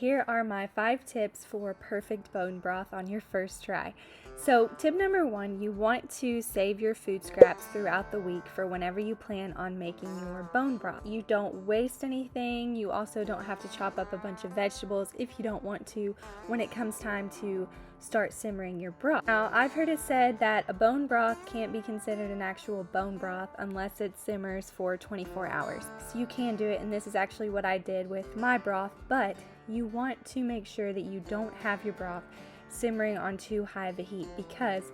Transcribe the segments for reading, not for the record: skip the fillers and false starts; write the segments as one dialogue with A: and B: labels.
A: Here are my 5 tips for perfect bone broth on your first try. So, tip number 1, you want to save your food scraps throughout the week for whenever you plan on making your bone broth. You don't waste anything. You also don't have to chop up a bunch of vegetables if you don't want to when it comes time to start simmering your broth. Now, I've heard it said that a bone broth can't be considered an actual bone broth unless it simmers for 24 hours. So you can do it, and this is actually what I did with my broth, but you want to make sure that you don't have your broth simmering on too high of a heat because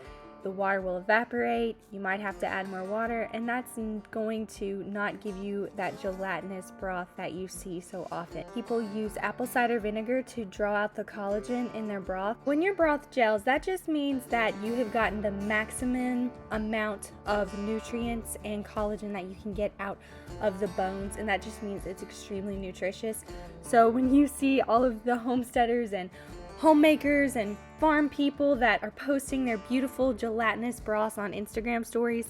A: the water will evaporate, you might have to add more water, and that's going to not give you that gelatinous broth that you see so often. People use apple cider vinegar to draw out the collagen in their broth. When your broth gels, that just means that you have gotten the maximum amount of nutrients and collagen that you can get out of the bones, and that just means it's extremely nutritious. So when you see all of the homesteaders and homemakers and farm people that are posting their beautiful gelatinous broths on Instagram stories,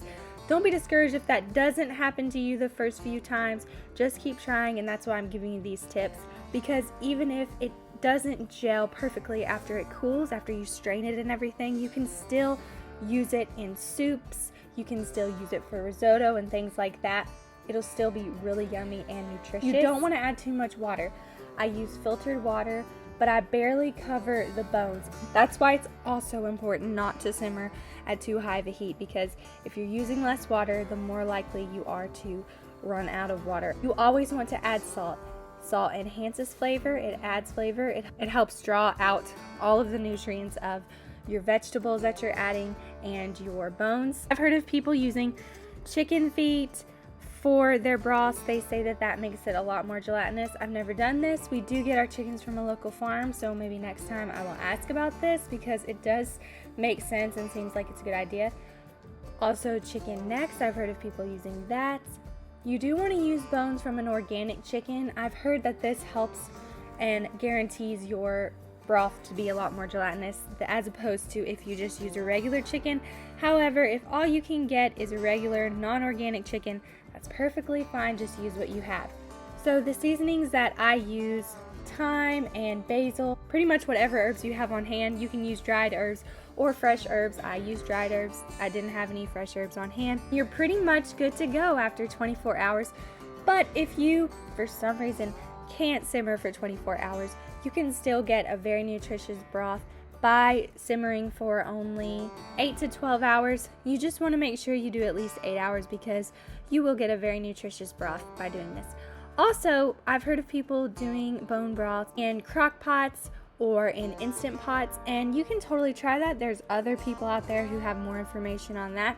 A: don't be discouraged if that doesn't happen to you the first few times. Just keep trying, and that's why I'm giving you these tips, because even if it doesn't gel perfectly after it cools, after you strain it and everything, you can still use it in soups, you can still use it for risotto and things like that. It'll still be really yummy and nutritious. You don't want to add too much water. I use filtered water, but I barely cover the bones. That's why it's also important not to simmer at too high of a heat, because if you're using less water, the more likely you are to run out of water. You always want to add salt. Salt enhances flavor, it adds flavor, it helps draw out all of the nutrients of your vegetables that you're adding and your bones. I've heard of people using chicken feet for their broths. They say that that makes it a lot more gelatinous. I've never done this. We do get our chickens from a local farm, so maybe next time I will ask about this, because it does make sense and seems like it's a good idea. Also, chicken necks, I've heard of people using that. You do want to use bones from an organic chicken. I've heard that this helps and guarantees your broth to be a lot more gelatinous as opposed to if you just use a regular chicken. However, if all you can get is a regular non-organic chicken, that's perfectly fine. Just use what you have. So the seasonings that I use: thyme and basil, pretty much whatever herbs you have on hand. You can use dried herbs or fresh herbs. I use dried herbs. I didn't have any fresh herbs on hand. You're pretty much good to go after 24 hours. But if you, for some reason, can't simmer for 24 hours, you can still get a very nutritious broth by simmering for only 8 to 12 hours. You just want to make sure you do at least 8 hours, because you will get a very nutritious broth by doing this. Also, I've heard of people doing bone broth in crock pots or in instant pots, and you can totally try that. There's other people out there who have more information on that.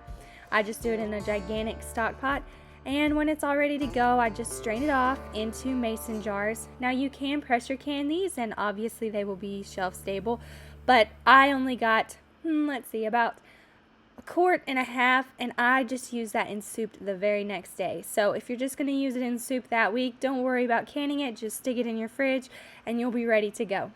A: I just do it in a gigantic stock pot, and when it's all ready to go, I just strain it off into mason jars. Now you can pressure can these, and obviously they will be shelf stable, but I only got, about a quart and a half, and I just use that in soup the very next day. So if you're just going to use it in soup that week, don't worry about canning it. Just stick it in your fridge and you'll be ready to go.